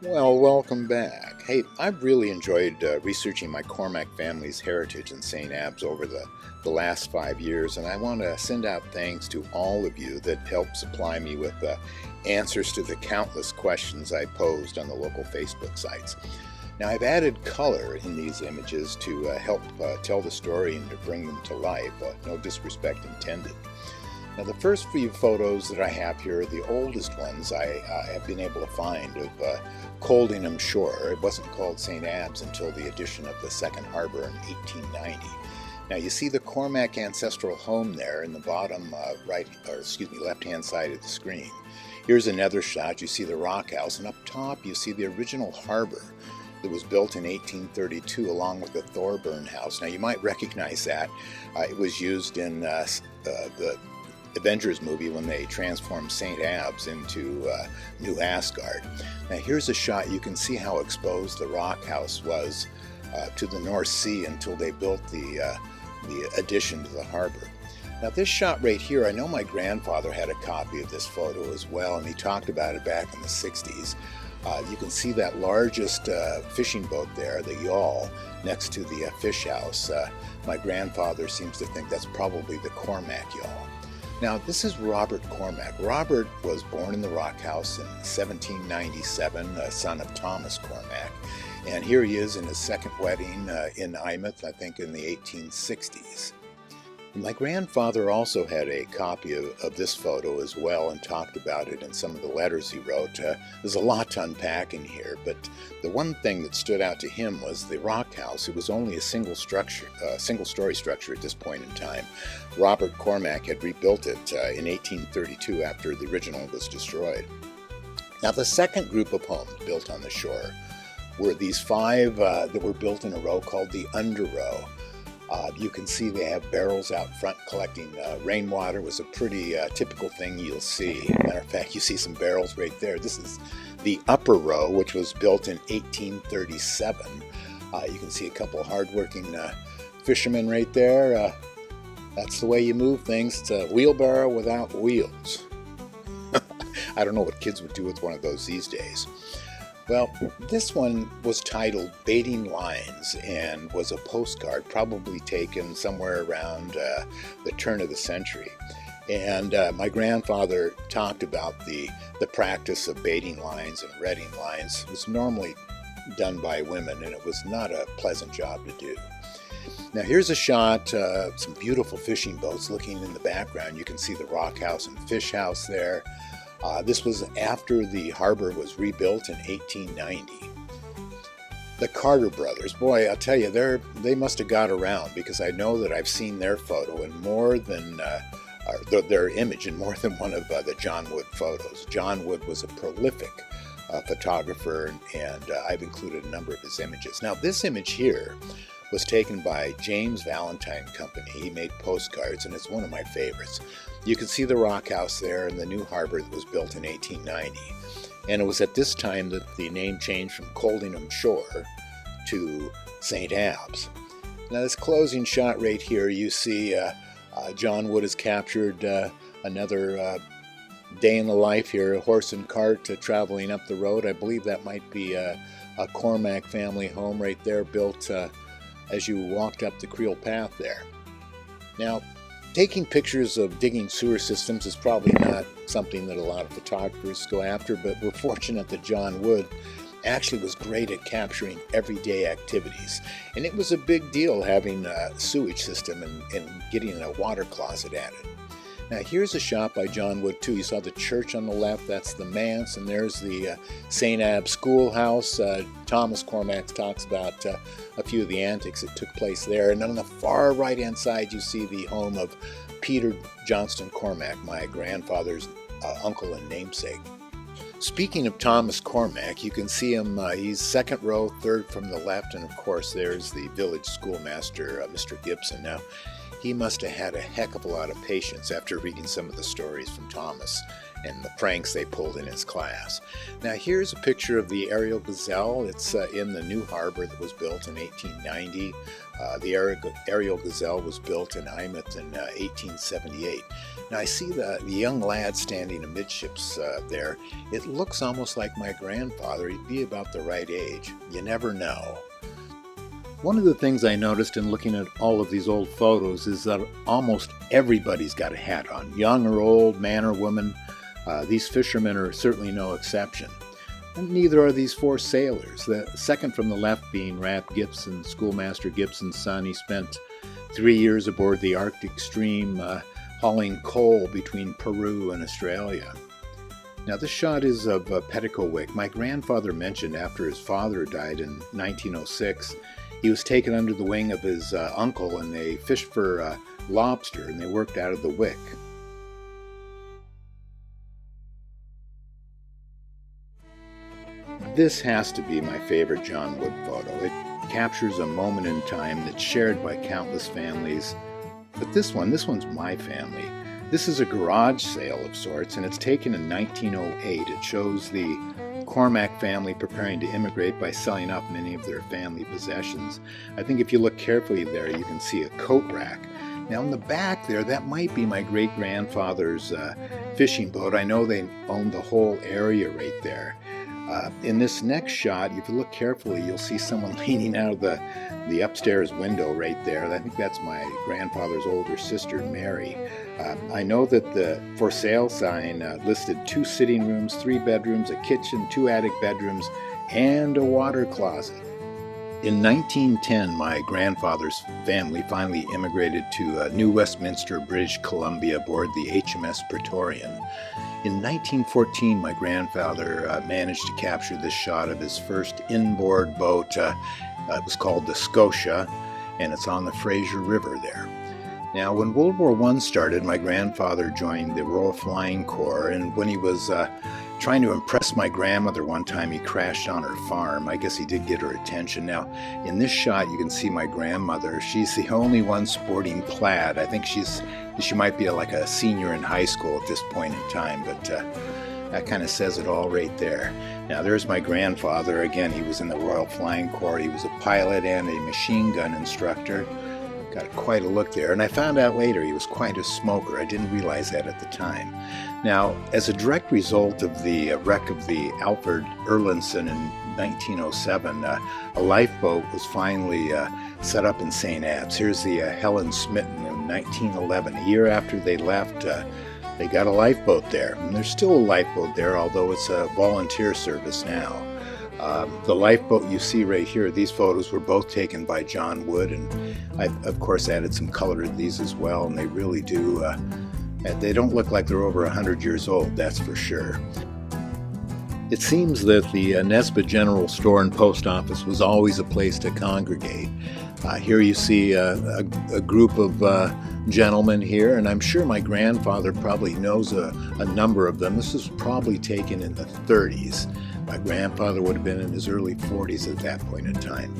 Well, welcome back. Hey, I've really enjoyed researching my Cormack family's heritage in St Abbs over the last 5 years, and I want to send out thanks to all of you that helped supply me with answers to the countless questions I posed on the local Facebook sites. Now, I've added color in these images to help tell the story and to bring them to life, no disrespect intended. Now, the first few photos that I have here are the oldest ones I have been able to find of Coldingham Shore. It wasn't called St Abbs until the addition of the second harbor in 1890. Now, you see the Cormack Ancestral home there in the bottom left-hand side of the screen. Here's another shot. You see the rock house, and up top you see the original harbor that was built in 1832 along with the Thorburn house. Now, you might recognize that. It was used in the Avengers movie when they transformed St Abbs into New Asgard. Now here's a shot. You can see how exposed the rock house was to the North Sea until they built the addition to the harbor. Now this shot right here, I know my grandfather had a copy of this photo as well, and he talked about it back in the 60s. You can see that largest fishing boat there, the yawl, next to the fish house. My grandfather seems to think that's probably the Cormack yawl. Now, this is Robert Cormack. Robert was born in the Rock House in 1797, a son of Thomas Cormack. And here he is in his second wedding in Eyemouth, I think in the 1860s. My grandfather also had a copy of this photo as well and talked about it in some of the letters he wrote. There's a lot to unpack in here, but the one thing that stood out to him was the rock house. It was only a single-story structure at this point in time. Robert Cormack had rebuilt it in 1832 after the original was destroyed. Now, the second group of homes built on the shore were these five that were built in a row called the under row. You can see they have barrels out front collecting rainwater. It was a pretty typical thing you'll see. Matter of fact, you see some barrels right there. This is the upper row, which was built in 1837. You can see a couple hardworking fishermen right there. That's the way you move things. It's a wheelbarrow without wheels. I don't know what kids would do with one of those these days. Well, this one was titled Baiting Lines and was a postcard probably taken somewhere around the turn of the century. And my grandfather talked about the practice of baiting lines and redding lines. It was normally done by women, and it was not a pleasant job to do. Now here's a shot, some beautiful fishing boats looking in the background. You can see the rock house and fish house there. This was after the harbor was rebuilt in 1890. The Carter brothers, boy, I'll tell you, they must have got around, because I know that I've seen their photo in more than, their image in more than one of the John Wood photos. John Wood was a prolific photographer, and I've included a number of his images. Now, this image here was taken by James Valentine Company. He made postcards, and it's one of my favorites. You can see the rock house there and the new harbor that was built in 1890. And it was at this time that the name changed from Coldingham Shore to St Abbs. Now this closing shot right here, you see John Wood has captured another day in the life here, a horse and cart traveling up the road. I believe that might be a Cormack family home right there, built as you walked up the Creel Path there. Now, taking pictures of digging sewer systems is probably not something that a lot of photographers go after, but we're fortunate that John Wood actually was great at capturing everyday activities. And it was a big deal having a sewage system and getting a water closet added. Now here's a shot by John Wood too. You saw the church on the left, that's the manse, and there's the St Abbs schoolhouse. Thomas Cormack talks about a few of the antics that took place there. And on the far right hand side you see the home of Peter Johnston Cormack, my grandfather's uncle and namesake. Speaking of Thomas Cormack, you can see him, he's second row, third from the left, and of course there's the village schoolmaster, Mr. Gibson. Now, He must have had a heck of a lot of patience after reading some of the stories from Thomas and the pranks they pulled in his class. Now here's a picture of the aerial gazelle. It's in the new harbor that was built in 1890. The aerial gazelle was built in Eyemouth in 1878. Now I see the young lad standing amidships there. It looks almost like my grandfather. He'd be about the right age. You never know. One of the things I noticed in looking at all of these old photos is that almost everybody's got a hat on, young or old, man or woman. These fishermen are certainly no exception. And neither are these four sailors. The second from the left being Rap Gibson, Schoolmaster Gibson's son. He spent 3 years aboard the Arctic Stream hauling coal between Peru and Australia. Now this shot is of Petticoat. My grandfather mentioned after his father died in 1906, he was taken under the wing of his uncle, and they fished for lobster, and they worked out of the wick. This has to be my favorite John Wood photo. It captures a moment in time that's shared by countless families. But this one's my family. This is a garage sale of sorts, and it's taken in 1908. It shows the Cormack family preparing to immigrate by selling off many of their family possessions. I think if you look carefully there, you can see a coat rack. Now in the back there, that might be my great-grandfather's fishing boat. I know they owned the whole area right there. In this next shot, if you look carefully, you'll see someone leaning out of the upstairs window right there. I think that's my grandfather's older sister, Mary. I know that the for sale sign listed 2 sitting rooms, 3 bedrooms, a kitchen, 2 attic bedrooms, and a water closet. In 1910, my grandfather's family finally immigrated to New Westminster, British Columbia, aboard the HMS Praetorian. In 1914, my grandfather managed to capture this shot of his first inboard boat. It was called the Scotia, and it's on the Fraser River there. Now, when World War I started, my grandfather joined the Royal Flying Corps, and when he was trying to impress my grandmother one time, he crashed on her farm. I guess he did get her attention. Now, in this shot, you can see my grandmother. She's the only one sporting plaid. I think she might be like a senior in high school at this point in time, but that kind of says it all right there. Now, there's my grandfather. Again, he was in the Royal Flying Corps. He was a pilot and a machine gun instructor. Got quite a look there, and I found out later he was quite a smoker. I didn't realize that at the time. Now, as a direct result of the wreck of the Alfred Erlandson in 1907, a lifeboat was finally set up in St Abbs. Here's the Helen Smitten in 1911. A year after they left, they got a lifeboat there. And there's still a lifeboat there, although it's a volunteer service now. The lifeboat you see right here, these photos were both taken by John Wood, and I've, of course, added some color to these as well, and they really do, they don't look like they're over 100 years old, that's for sure. It seems that the Nesbitt General Store and Post Office was always a place to congregate. Here you see a group of gentlemen here, and I'm sure my grandfather probably knows a number of them. This was probably taken in the 30s. My grandfather would have been in his early 40s at that point in time.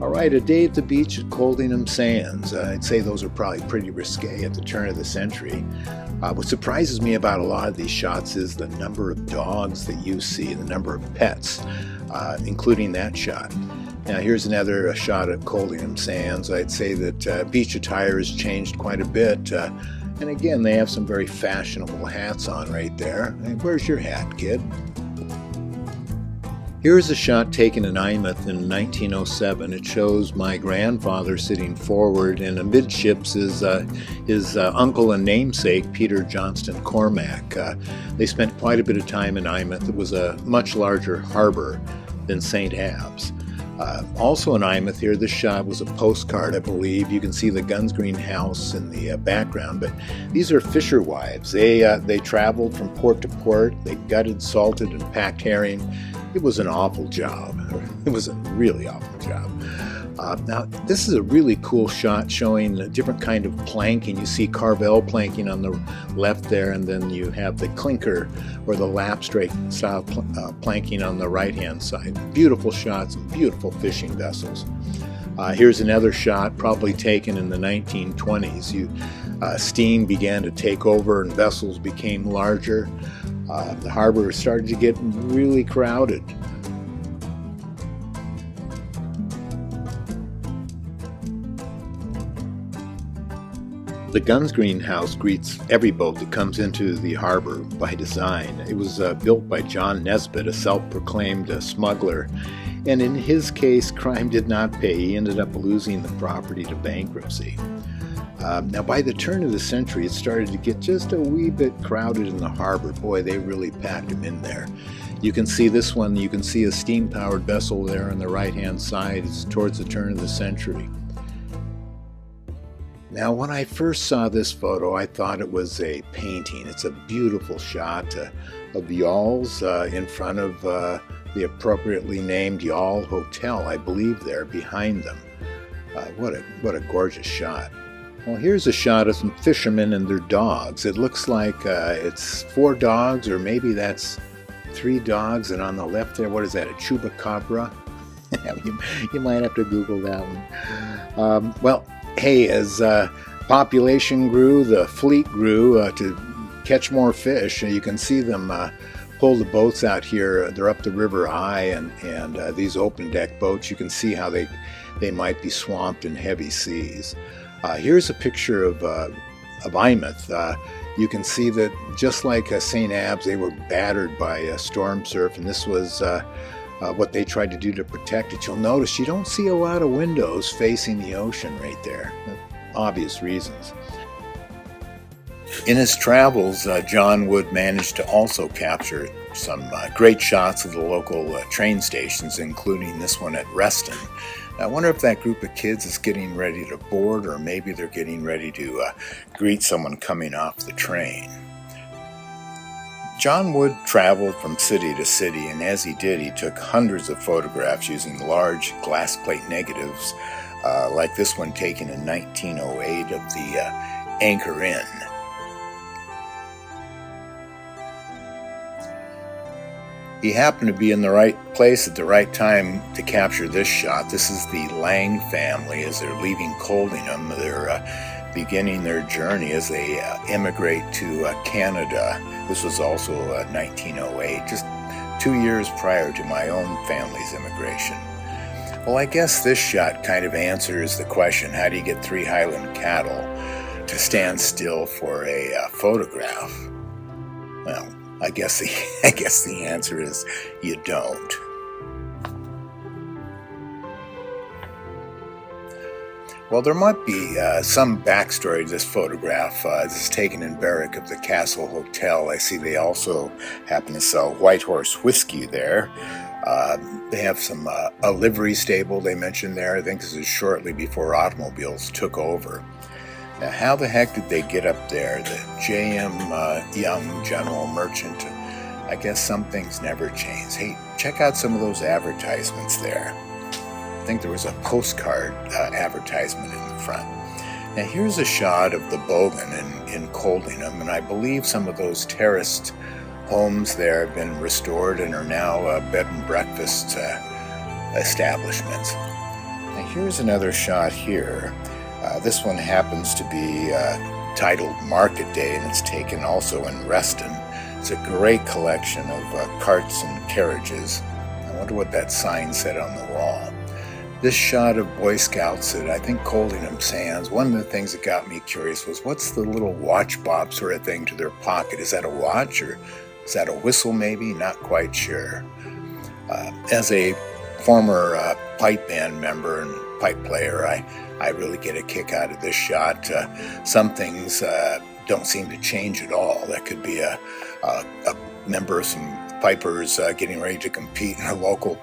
All right, a day at the beach at Coldingham Sands. I'd say those are probably pretty risque at the turn of the century. What surprises me about a lot of these shots is the number of dogs that you see, the number of pets, including that shot. Now here's another shot at Coldingham Sands. I'd say that beach attire has changed quite a bit. And again, they have some very fashionable hats on right there. Hey, where's your hat, kid? Here's a shot taken in Eyemouth in 1907. It shows my grandfather sitting forward, and amidships is his uncle and namesake, Peter Johnston Cormack. They spent quite a bit of time in Eyemouth. It was a much larger harbor than St Abbs. Also in Eyemouth here, this shot was a postcard, I believe. You can see the Guns Green house in the background, but these are fisher wives. They traveled from port to port. They gutted, salted, and packed herring. It was an awful job. It was a really awful job. Now, this is a really cool shot showing a different kind of planking. You see Carvel planking on the left there, and then you have the clinker or the lapstrake style planking on the right-hand side. Beautiful shots and beautiful fishing vessels. Here's another shot, probably taken in the 1920s. Steam began to take over and vessels became larger. The harbor started to get really crowded. The Guns Greenhouse greets every boat that comes into the harbor by design. It was built by John Nesbitt, a self-proclaimed smuggler, and in his case, crime did not pay. He ended up losing the property to bankruptcy. Now, by the turn of the century, it started to get just a wee bit crowded in the harbor. Boy, they really packed him in there. You can see this one. You can see a steam-powered vessel there on the right-hand side. It's towards the turn of the century. Now, when I first saw this photo, I thought it was a painting. It's a beautiful shot of yawls in front of the appropriately named Yawl Hotel, I believe, there behind them. What a gorgeous shot. Well, here's a shot of some fishermen and their dogs. It looks like it's 4 dogs, or maybe that's 3 dogs, and on the left there, what is that, a chupacabra? You might have to Google that one. Well, hey, as population grew, the fleet grew to catch more fish. You can see them pull the boats out here. They're up the River Eye, and these open deck boats, you can see how they might be swamped in heavy seas. Here's a picture of Eyemouth. You can see that just like St Abbs, they were battered by storm surf, and this was what they tried to do to protect it. You'll notice you don't see a lot of windows facing the ocean right there. Obvious reasons. In his travels, John Wood managed to also capture some great shots of the local train stations, including this one at Reston. I wonder if that group of kids is getting ready to board, or maybe they're getting ready to greet someone coming off the train. John Wood traveled from city to city, and as he did, he took hundreds of photographs using large glass plate negatives, like this one taken in 1908 of the Anchor Inn. He happened to be in the right place at the right time to capture this shot. This is the Lang family as they're leaving Coldingham. They're beginning their journey as they immigrate to Canada. This was also 1908, just 2 years prior to my own family's immigration. Well, I guess this shot kind of answers the question, how do you get 3 Highland cattle to stand still for a photograph? Well, I guess the answer is you don't. Well, there might be some backstory to this photograph. This is taken in Berwick of the Castle Hotel. I see they also happen to sell White Horse whiskey there. They have a livery stable they mentioned there. I think this is shortly before automobiles took over. Now, how the heck did they get up there? The J.M. Young General Merchant. I guess some things never change. Hey, check out some of those advertisements there. I think there was a postcard advertisement in the front. Now, here's a shot of the Bogan in Coldingham, and I believe some of those terraced homes there have been restored and are now bed and breakfast establishments. Now, here's another shot here. This one happens to be titled Market Day, and it's taken also in Reston. It's a great collection of carts and carriages. I wonder what that sign said on the wall. This shot of Boy Scouts at, I think, Coldingham Sands, one of the things that got me curious was, what's the little watch bob sort of thing to their pocket? Is that a watch, or is that a whistle maybe? Not quite sure. As a former pipe band member and pipe player, I really get a kick out of this shot. Some things don't seem to change at all. That could be a member of some pipers getting ready to compete in our local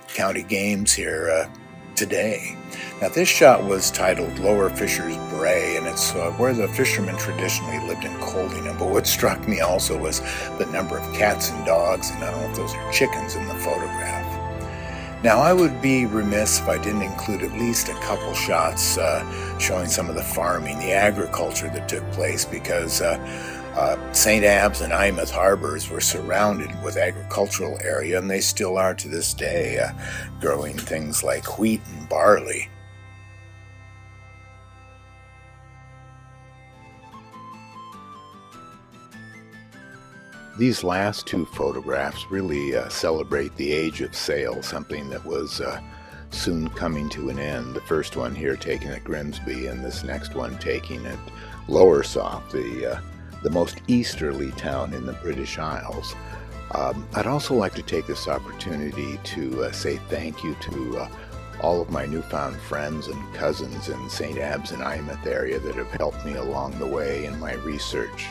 county games here today. Now, this shot was titled Lower Fisher's Brae, and it's where the fishermen traditionally lived in Coldingham. But what struck me also was the number of cats and dogs, and I don't know if those are chickens in the photograph. Now, I would be remiss if I didn't include at least a couple shots showing some of the farming, the agriculture that took place, because St Abbs and Eyemouth harbors were surrounded with agricultural area, and they still are to this day, growing things like wheat and barley. These last two photographs really celebrate the age of sail, something that was soon coming to an end. The first one here taken at Grimsby, and this next one taken at Lowersop, the most easterly town in the British Isles. I'd also like to take this opportunity to say thank you to all of my newfound friends and cousins in St Abbs and Eyemouth area that have helped me along the way in my research.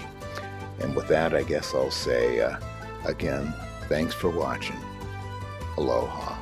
And with that, I guess I'll say, again, thanks for watching. Aloha.